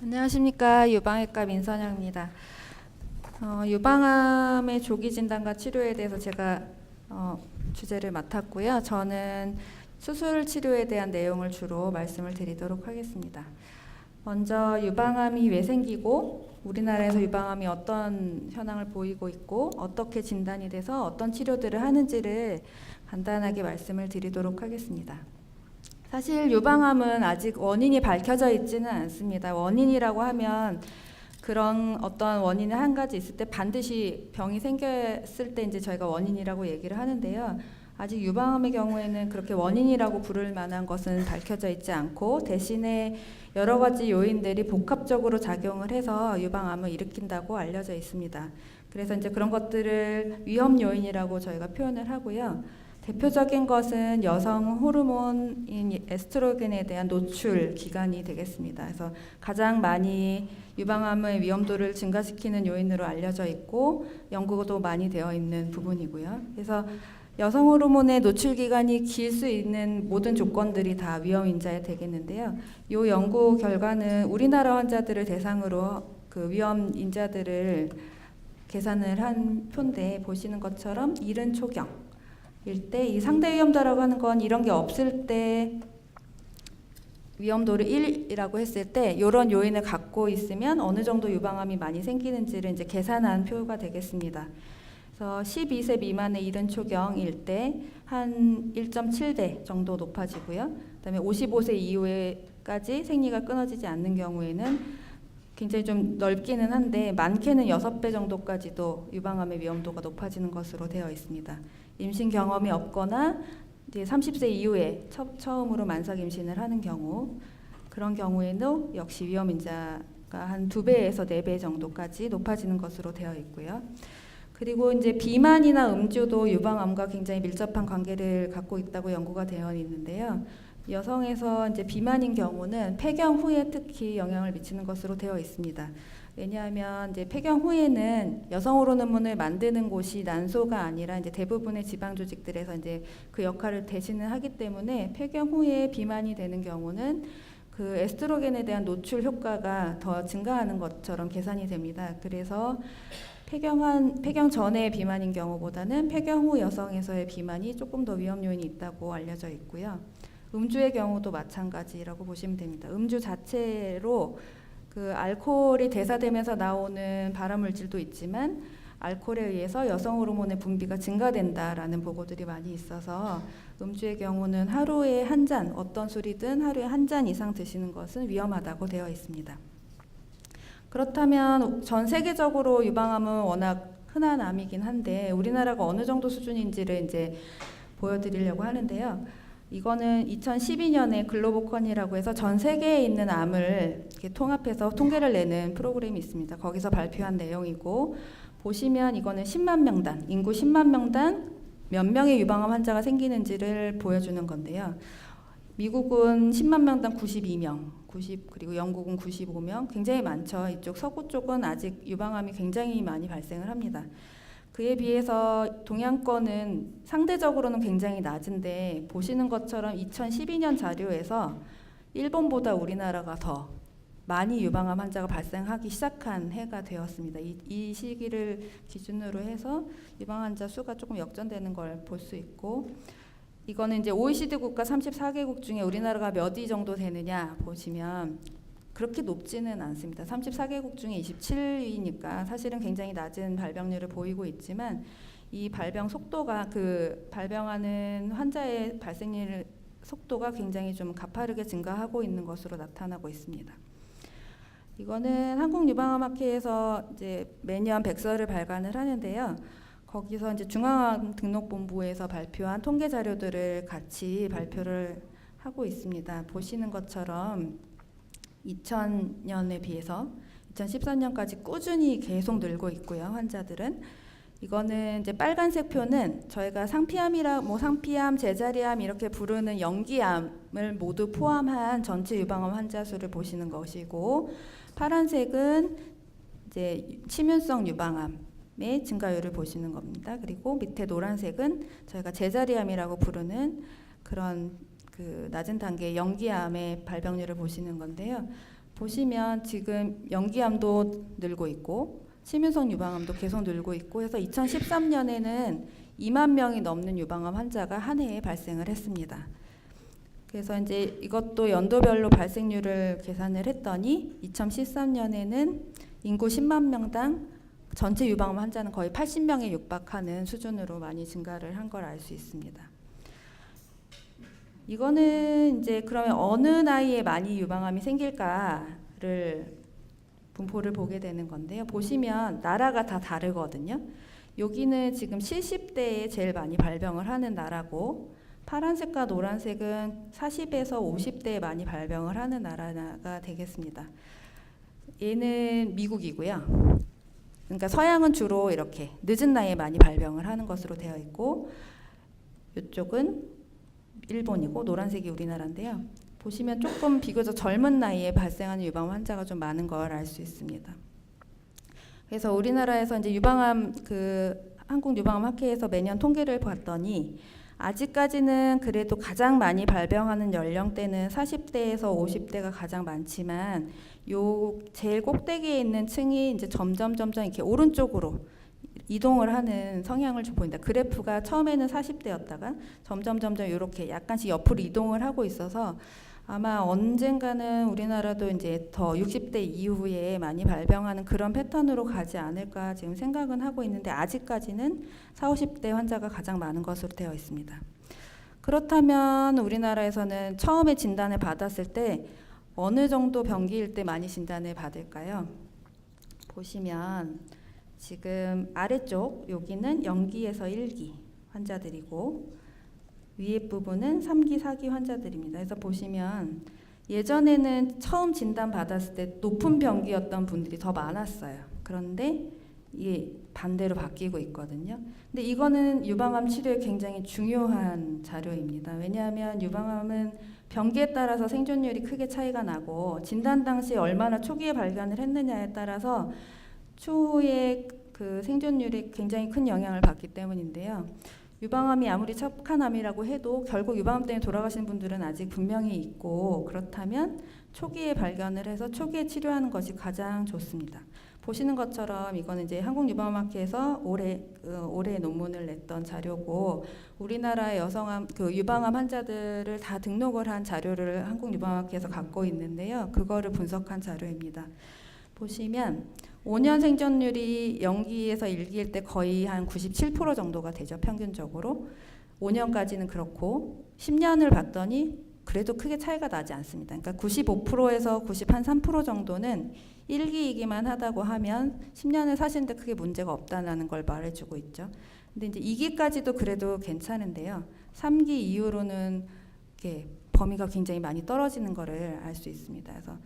안녕하십니까. 유방외과 민선영입니다. 유방암의 조기 진단과 치료에 대해서 제가 주제를 맡았고요. 저는 수술 치료에 대한 내용을 주로 말씀을 드리도록 하겠습니다. 먼저 유방암이 왜 생기고 우리나라에서 유방암이 어떤 현황을 보이고 있고 어떻게 진단이 돼서 어떤 치료들을 하는지를 간단하게 말씀을 드리도록 하겠습니다. 사실 유방암은 아직 원인이 밝혀져 있지는 않습니다. 원인이라고 하면 그런 어떤 원인이 한 가지 있을 때 반드시 병이 생겼을 때 이제 저희가 원인이라고 얘기를 하는데요. 아직 유방암의 경우에는 그렇게 원인이라고 부를 만한 것은 밝혀져 있지 않고 대신에 여러 가지 요인들이 복합적으로 작용을 해서 유방암을 일으킨다고 알려져 있습니다. 그래서 이제 그런 것들을 위험 요인이라고 저희가 표현을 하고요. 대표적인 것은 여성 호르몬인 에스트로겐에 대한 노출 기간이 되겠습니다. 그래서 가장 많이 유방암의 위험도를 증가시키는 요인으로 알려져 있고 연구도 많이 되어 있는 부분이고요. 그래서 여성 호르몬의 노출 기간이 길 수 있는 모든 조건들이 다 위험 인자에 되겠는데요. 이 연구 결과는 우리나라 환자들을 대상으로 그 위험 인자들을 계산을 한 표인데 보시는 것처럼 이른 초경 일 때 이 상대 위험도라고 하는 건 이런 게 없을 때 위험도를 1이라고 했을 때 이런 요인을 갖고 있으면 어느 정도 유방암이 많이 생기는지를 이제 계산한 표가 되겠습니다. 그래서 12세 미만의 이른 초경일 때 한 1.7배 정도 높아지고요. 그다음에 55세 이후에까지 생리가 끊어지지 않는 경우에는 굉장히 좀 넓기는 한데 많게는 6배 정도까지도 유방암의 위험도가 높아지는 것으로 되어 있습니다. 임신 경험이 없거나 이제 30세 이후에 처음으로 만삭 임신을 하는 경우 그런 경우에도 역시 위험 인자가 한 2배에서 4배 정도까지 높아지는 것으로 되어 있고요. 그리고 이제 비만이나 음주도 유방암과 굉장히 밀접한 관계를 갖고 있다고 연구가 되어 있는데요. 여성에서 이제 비만인 경우는 폐경 후에 특히 영향을 미치는 것으로 되어 있습니다. 왜냐하면 이제 폐경 후에는 여성 호르몬을 만드는 곳이 난소가 아니라 이제 대부분의 지방 조직들에서 이제 그 역할을 대신을 하기 때문에 폐경 후에 비만이 되는 경우는 그 에스트로겐에 대한 노출 효과가 더 증가하는 것처럼 계산이 됩니다. 그래서 폐경 전의 비만인 경우보다는 폐경 후 여성에서의 비만이 조금 더 위험 요인이 있다고 알려져 있고요. 음주의 경우도 마찬가지라고 보시면 됩니다. 음주 자체로 그 알코올이 대사되면서 나오는 발암물질도 있지만 알코올에 의해서 여성 호르몬의 분비가 증가된다라는 보고들이 많이 있어서 음주의 경우는 하루에 한 잔, 어떤 술이든 하루에 한 잔 이상 드시는 것은 위험하다고 되어 있습니다. 그렇다면 전 세계적으로 유방암은 워낙 흔한 암이긴 한데 우리나라가 어느 정도 수준인지를 이제 보여드리려고 하는데요. 이거는 2012년에 글로보컨이라고 해서 전 세계에 있는 암을 이렇게 통합해서 통계를 내는 프로그램이 있습니다. 거기서 발표한 내용이고 보시면 이거는 10만 명당, 인구 10만 명당 몇 명의 유방암 환자가 생기는지를 보여주는 건데요. 미국은 10만 명당 92명, 그리고 영국은 95명, 굉장히 많죠. 이쪽 서구 쪽은 아직 유방암이 굉장히 많이 발생을 합니다. 그에 비해서 동양권은 상대적으로는 굉장히 낮은데 보시는 것처럼 2012년 자료에서 일본보다 우리나라가 더 많이 유방암 환자가 발생하기 시작한 해가 되었습니다. 이 시기를 기준으로 해서 유방 환자 수가 조금 역전되는 걸 볼 수 있고 이거는 이제 OECD 국가 34개국 중에 우리나라가 몇 위 정도 되느냐 보시면 그렇게 높지는 않습니다. 34개국 중에 27위니까 사실은 굉장히 낮은 발병률을 보이고 있지만 이 발병 속도가 그 발병하는 환자의 발생률 속도가 굉장히 좀 가파르게 증가하고 있는 것으로 나타나고 있습니다. 이거는 한국유방암학회에서 이제 매년 백서를 발간을 하는데요. 거기서 이제 중앙암등록본부에서 발표한 통계 자료들을 같이 발표를 하고 있습니다. 보시는 것처럼 2000년에 비해서 2014년까지 꾸준히 계속 늘고 있고요. 환자들은 이거는 이제 빨간색 표는 저희가 상피암, 제자리암 이렇게 부르는 연기암을 모두 포함한 전체 유방암 환자 수를 보시는 것이고 파란색은 이제 침윤성 유방암의 증가율을 보시는 겁니다. 그리고 밑에 노란색은 저희가 제자리암이라고 부르는 그런 그 낮은 단계의 연기암의 발병률을 보시는 건데요. 보시면 지금 연기암도 늘고 있고 침윤성 유방암도 계속 늘고 있고 해서 2013년에는 2만 명이 넘는 유방암 환자가 한 해에 발생을 했습니다. 그래서 이제 이것도 연도별로 발생률을 계산을 했더니 2013년에는 인구 10만 명당 전체 유방암 환자는 거의 80명에 육박하는 수준으로 많이 증가를 한 걸 알 수 있습니다. 이거는 이제 그러면 어느 나이에 많이 유방암이 생길까를 분포를 보게 되는 건데요. 보시면 나라가 다 다르거든요. 여기는 지금 70대에 제일 많이 발병을 하는 나라고 파란색과 노란색은 40에서 50대에 많이 발병을 하는 나라가 되겠습니다. 얘는 미국이고요. 그러니까 서양은 주로 이렇게 늦은 나이에 많이 발병을 하는 것으로 되어 있고 이쪽은 일본이고 노란색이 우리나라인데요. 보시면 조금 비교적 젊은 나이에 발생하는 유방암 환자가 좀 많은 걸 알 수 있습니다. 그래서 우리나라에서 이제 유방암 한국 유방암 학회에서 매년 통계를 봤더니 아직까지는 그래도 가장 많이 발병하는 연령대는 40대에서 50대가 가장 많지만 요 제일 꼭대기에 있는 층이 이제 점점 이렇게 오른쪽으로 이동을 하는 성향을 좀 보인다. 그래프가 처음에는 40대였다가 점점 이렇게 약간씩 옆으로 이동을 하고 있어서 아마 언젠가는 우리나라도 이제 더 60대 이후에 많이 발병하는 그런 패턴으로 가지 않을까 지금 생각은 하고 있는데 아직까지는 40, 50대 환자가 가장 많은 것으로 되어 있습니다. 그렇다면 우리나라에서는 처음에 진단을 받았을 때 어느 정도 병기일 때 많이 진단을 받을까요? 보시면 지금 아래쪽 여기는 0기에서 1기 환자들이고 위에 부분은 3기, 4기 환자들입니다. 그래서 보시면 예전에는 처음 진단 받았을 때 높은 병기였던 분들이 더 많았어요. 그런데 이게 반대로 바뀌고 있거든요. 근데 이거는 유방암 치료에 굉장히 중요한 자료입니다. 왜냐하면 유방암은 병기에 따라서 생존율이 크게 차이가 나고 진단 당시 얼마나 초기에 발견을 했느냐에 따라서 추후에 그 생존율이 굉장히 큰 영향을 받기 때문인데요. 유방암이 아무리 착한 암이라고 해도 결국 유방암 때문에 돌아가시는 분들은 아직 분명히 있고 그렇다면 초기에 발견을 해서 초기에 치료하는 것이 가장 좋습니다. 보시는 것처럼 이거는 이제 한국유방암학회에서 올해 논문을 냈던 자료고 우리나라의 여성암 유방암 환자들을 다 등록을 한 자료를 한국유방암학회에서 갖고 있는데요. 그거를 분석한 자료입니다. 보시면 5년 생존율이 0기에서 1기일 때 거의 한 97% 정도가 되죠. 평균적으로. 5년까지는 그렇고 10년을 봤더니 그래도 크게 차이가 나지 않습니다. 그러니까 95%에서 93% 정도는 1기, 2기만 하다고 하면 10년을 사시는데 크게 문제가 없다는 걸 말해주고 있죠. 근데 이제 2기까지도 그래도 괜찮은데요. 3기 이후로는 이렇게 범위가 굉장히 많이 떨어지는 거를 알 수 있습니다. 그래서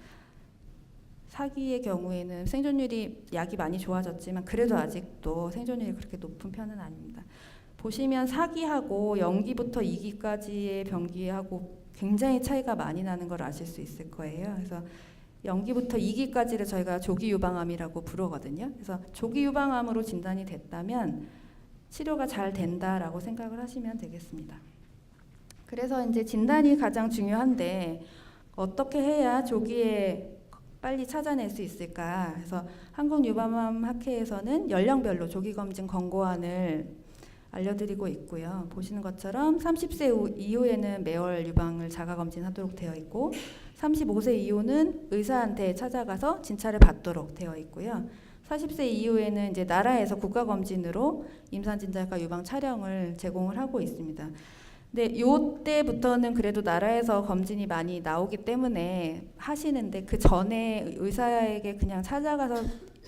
4기의 경우에는 생존율이 약이 많이 좋아졌지만 그래도 아직도 생존율이 그렇게 높은 편은 아닙니다. 보시면 4기하고 0기부터 2기까지의 병기하고 굉장히 차이가 많이 나는 걸 아실 수 있을 거예요. 그래서 0기부터 2기까지를 저희가 조기 유방암이라고 부르거든요. 그래서 조기 유방암으로 진단이 됐다면 치료가 잘 된다라고 생각을 하시면 되겠습니다. 그래서 이제 진단이 가장 중요한데 어떻게 해야 조기에 빨리 찾아낼 수 있을까? 그래서 한국유방암학회에서는 연령별로 조기검진 권고안을 알려드리고 있고요. 보시는 것처럼 30세 이후에는 매월 유방을 자가검진하도록 되어 있고 35세 이후는 의사한테 찾아가서 진찰을 받도록 되어 있고요. 40세 이후에는 이제 나라에서 국가검진으로 임산진찰과 유방 촬영을 제공을 하고 있습니다. 근데 요때부터는 그래도 나라에서 검진이 많이 나오기 때문에 하시는데 그 전에 의사에게 그냥 찾아가서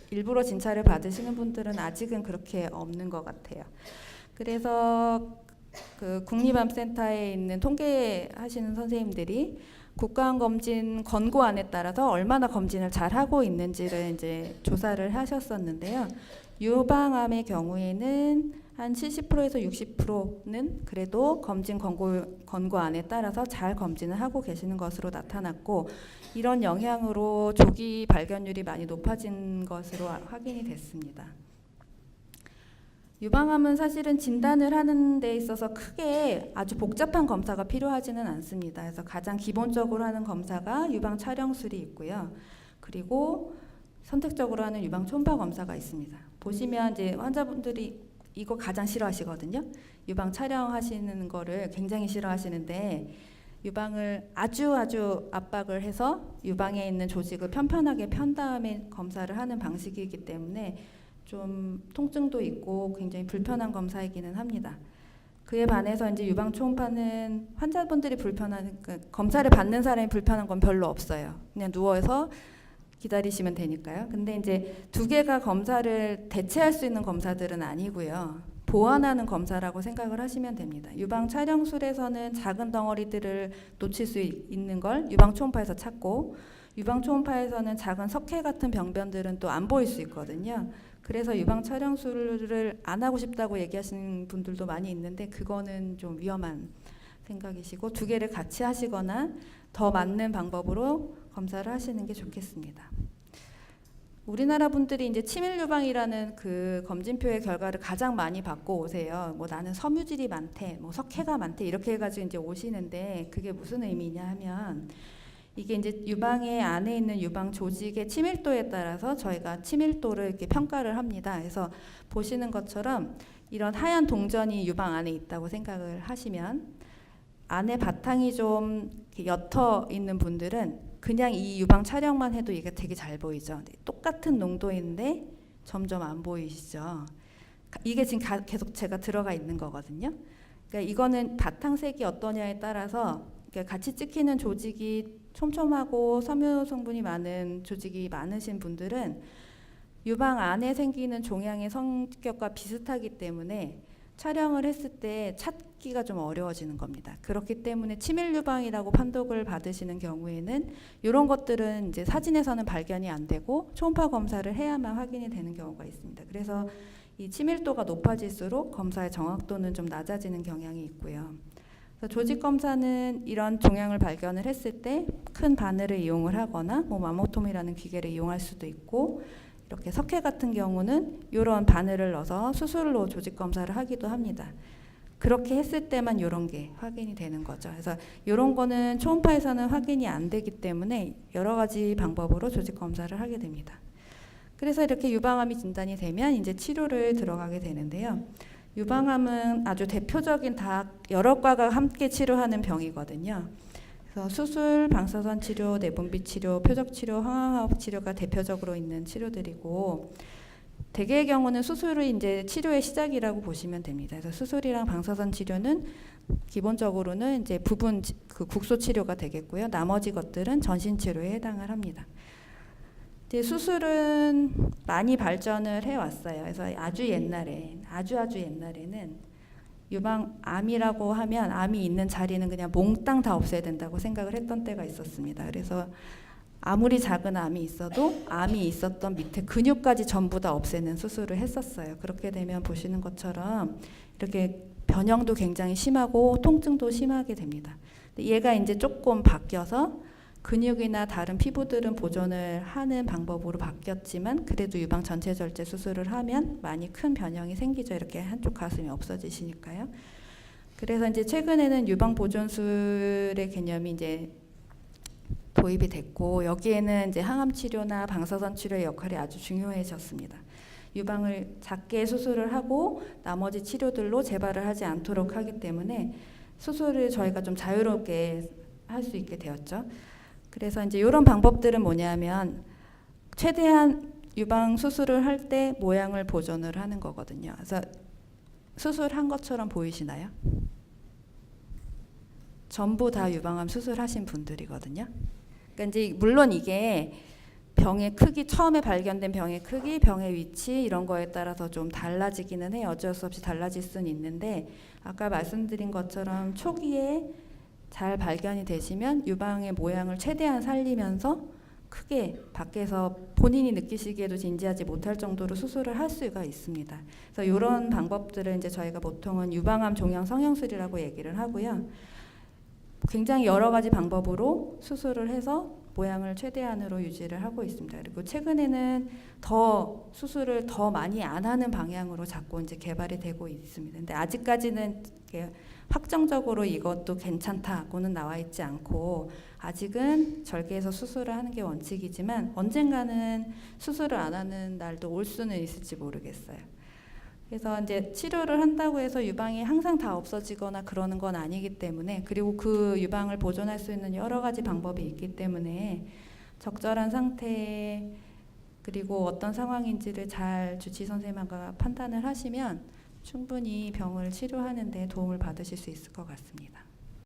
일부러 진찰을 받으시는 분들은 아직은 그렇게 없는 것 같아요. 그래서 그 국립암센터에 있는 통계하시는 선생님들이 국가암검진 권고안에 따라서 얼마나 검진을 잘 하고 있는지를 이제 조사를 하셨었는데요. 유방암의 경우에는 한 70%에서 60%는 그래도 검진 권고안에 따라서 잘 검진을 하고 계시는 것으로 나타났고 이런 영향으로 조기 발견율이 많이 높아진 것으로 확인이 됐습니다. 유방암은 사실은 진단을 하는 데 있어서 크게 아주 복잡한 검사가 필요하지는 않습니다. 그래서 가장 기본적으로 하는 검사가 유방 촬영술이 있고요. 그리고 선택적으로 하는 유방 초음파 검사가 있습니다. 보시면 이제 환자분들이 이거 가장 싫어하시거든요. 유방 촬영하시는 거를 굉장히 싫어하시는데 유방을 아주 압박을 해서 유방에 있는 조직을 편편하게 편 다음에 검사를 하는 방식이기 때문에 좀 통증도 있고 굉장히 불편한 검사이기는 합니다. 그에 반해서 이제 유방 초음파는 환자분들이 불편한 검사를 받는 사람이 불편한 건 별로 없어요. 그냥 누워서 기다리시면 되니까요. 근데 이제 두 개가 검사를 대체할 수 있는 검사들은 아니고요. 보완하는 검사라고 생각을 하시면 됩니다. 유방 촬영술에서는 작은 덩어리들을 놓칠 수 있는 걸 유방 초음파에서 찾고, 유방 초음파에서는 작은 석회 같은 병변들은 또 안 보일 수 있거든요. 그래서 유방 촬영술을 안 하고 싶다고 얘기하시는 분들도 많이 있는데 그거는 좀 위험한 생각이시고, 두 개를 같이 하시거나 더 맞는 방법으로 검사를 하시는 게 좋겠습니다. 우리나라 분들이 이제 치밀 유방이라는 그 검진표의 결과를 가장 많이 받고 오세요. 뭐 나는 섬유질이 많대, 뭐 석회가 많대 이렇게 해가지고 이제 오시는데 그게 무슨 의미냐 하면 이게 이제 유방의 안에 있는 유방 조직의 치밀도에 따라서 저희가 치밀도를 이렇게 평가를 합니다. 그래서 보시는 것처럼 이런 하얀 동전이 유방 안에 있다고 생각을 하시면 안에 바탕이 좀 옅어 있는 분들은 그냥 이 유방 촬영만 해도 이게 되게 잘 보이죠. 똑같은 농도인데 점점 안 보이시죠. 이게 지금 계속 제가 들어가 있는 거거든요. 그러니까 이거는 바탕색이 어떠냐에 따라서 같이 찍히는 조직이 촘촘하고 섬유 성분이 많은 조직이 많으신 분들은 유방 안에 생기는 종양의 성격과 비슷하기 때문에 촬영을 했을 때 찾기가 좀 어려워지는 겁니다. 그렇기 때문에 치밀 유방이라고 판독을 받으시는 경우에는 이런 것들은 이제 사진에서는 발견이 안 되고 초음파 검사를 해야만 확인이 되는 경우가 있습니다. 그래서 이 치밀도가 높아질수록 검사의 정확도는 좀 낮아지는 경향이 있고요. 그래서 조직 검사는 이런 종양을 발견을 했을 때 큰 바늘을 이용을 하거나 뭐 마모톰이라는 기계를 이용할 수도 있고, 이렇게 석회 같은 경우는 이런 바늘을 넣어서 수술로 조직 검사를 하기도 합니다. 그렇게 했을 때만 이런 게 확인이 되는 거죠. 그래서 이런 거는 초음파에서는 확인이 안 되기 때문에 여러 가지 방법으로 조직 검사를 하게 됩니다. 그래서 이렇게 유방암이 진단이 되면 이제 치료를 들어가게 되는데요. 유방암은 아주 대표적인 다 여러 과가 함께 치료하는 병이거든요. 그래서 수술, 방사선 치료, 내분비 치료, 표적 치료, 항암화학 치료가 대표적으로 있는 치료들이고, 대개의 경우는 수술이 이제 치료의 시작이라고 보시면 됩니다. 그래서 수술이랑 방사선 치료는 기본적으로는 이제 부분 그 국소 치료가 되겠고요. 나머지 것들은 전신 치료에 해당을 합니다. 이제 수술은 많이 발전을 해왔어요. 그래서 아주 옛날에는 유방암이라고 하면 암이 있는 자리는 그냥 몽땅 다 없애야 된다고 생각을 했던 때가 있었습니다. 그래서 아무리 작은 암이 있어도 암이 있었던 밑에 근육까지 전부 다 없애는 수술을 했었어요. 그렇게 되면 보시는 것처럼 이렇게 변형도 굉장히 심하고 통증도 심하게 됩니다. 얘가 이제 조금 바뀌어서 근육이나 다른 피부들은 보존을 하는 방법으로 바뀌었지만 그래도 유방 전체 절제 수술을 하면 많이 큰 변형이 생기죠. 이렇게 한쪽 가슴이 없어지시니까요. 그래서 이제 최근에는 유방 보존술의 개념이 이제 도입이 됐고, 여기에는 이제 항암 치료나 방사선 치료의 역할이 아주 중요해졌습니다. 유방을 작게 수술을 하고 나머지 치료들로 재발을 하지 않도록 하기 때문에 수술을 저희가 좀 자유롭게 할 수 있게 되었죠. 그래서 이제 이런 방법들은 뭐냐면 최대한 유방 수술을 할 때 모양을 보존을 하는 거거든요. 그래서 수술한 것처럼 보이시나요? 전부 다 유방암 수술하신 분들이거든요. 그러니까 이제 물론 이게 병의 크기, 처음에 발견된 병의 크기, 병의 위치 이런 거에 따라서 좀 달라지기는 해요. 어쩔 수 없이 달라질 수는 있는데 아까 말씀드린 것처럼 초기에 잘 발견이 되시면 유방의 모양을 최대한 살리면서 크게 밖에서 본인이 느끼시기에도 진지하지 못할 정도로 수술을 할 수가 있습니다. 그래서 이런 방법들을 이제 저희가 보통은 유방암 종양 성형술이라고 얘기를 하고요. 굉장히 여러 가지 방법으로 수술을 해서 모양을 최대한으로 유지를 하고 있습니다. 그리고 최근에는 더 수술을 더 많이 안 하는 방향으로 자꾸 이제 개발이 되고 있습니다. 근데 아직까지는 이렇게 확정적으로 이것도 괜찮다고는 나와 있지 않고 아직은 절개에서 수술을 하는 게 원칙이지만 언젠가는 수술을 안 하는 날도 올 수는 있을지 모르겠어요. 그래서 이제 치료를 한다고 해서 유방이 항상 다 없어지거나 그러는 건 아니기 때문에, 그리고 그 유방을 보존할 수 있는 여러 가지 방법이 있기 때문에 적절한 상태 그리고 어떤 상황인지를 잘 주치의 선생님과 판단을 하시면 충분히 병을 치료하는 데 도움을 받으실 수 있을 것 같습니다.